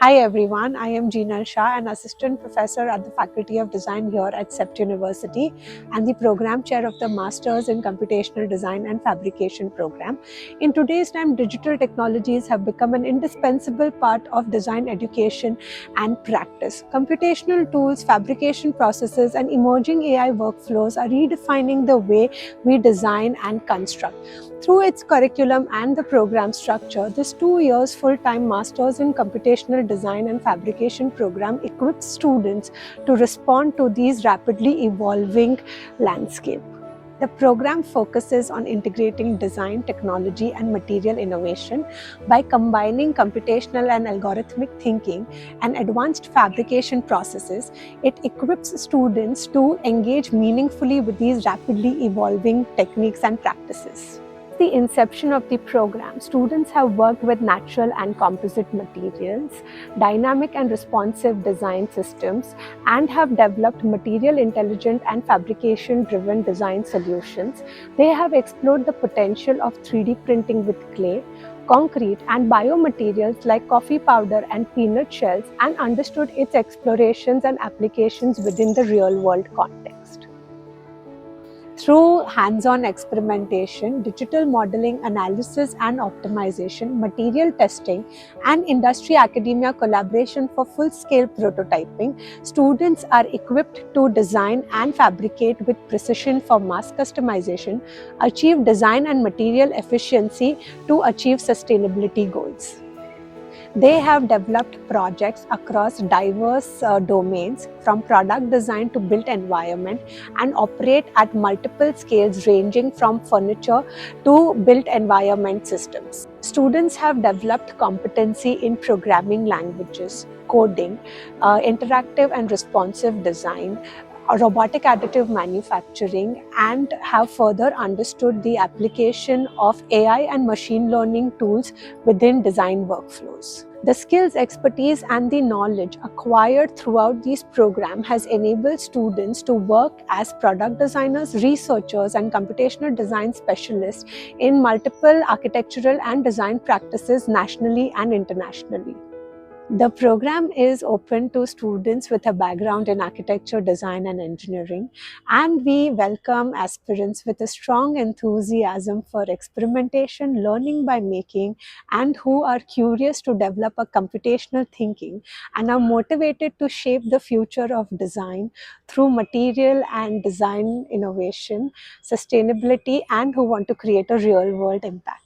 Hi everyone, I am Jeenal Shah, an assistant professor at the Faculty of Design here at CEPT University and the program chair of the Masters in Computational Design and Fabrication program. In today's time, digital technologies have become an indispensable part of design education and practice. Computational tools, fabrication processes, and emerging AI workflows are redefining the way we design and construct. Through its curriculum and the program structure, this 2 years full-time Masters in Computational Design and Fabrication program equips students to respond to these rapidly evolving landscape. The program focuses on integrating design, technology, and material innovation by combining computational and algorithmic thinking and advanced fabrication processes. It equips students to engage meaningfully with these rapidly evolving techniques and practices. The inception of the program, students have worked with natural and composite materials, dynamic and responsive design systems, and have developed material intelligent and fabrication driven design solutions. They have explored the potential of 3D printing with clay, concrete, and biomaterials like coffee powder and peanut shells, and understood its explorations and applications within the real world context. Through hands-on experimentation, digital modeling, analysis and optimization, material testing, and industry-academia collaboration for full-scale prototyping, students are equipped to design and fabricate with precision for mass customization, achieve design and material efficiency to achieve sustainability goals. They have developed projects across diverse domains, from product design to built environment, and operate at multiple scales ranging from furniture to built environment systems. Students have developed competency in programming languages, coding, interactive and responsive design, robotic additive manufacturing, and have further understood the application of AI and machine learning tools within design workflows. The skills, expertise, and the knowledge acquired throughout these programs has enabled students to work as product designers, researchers, and computational design specialists in multiple architectural and design practices nationally and internationally. The program is open to students with a background in architecture, design, and engineering, and we welcome aspirants with a strong enthusiasm for experimentation, learning by making, and who are curious to develop a computational thinking and are motivated to shape the future of design through material and design innovation, sustainability, and who want to create a real-world impact.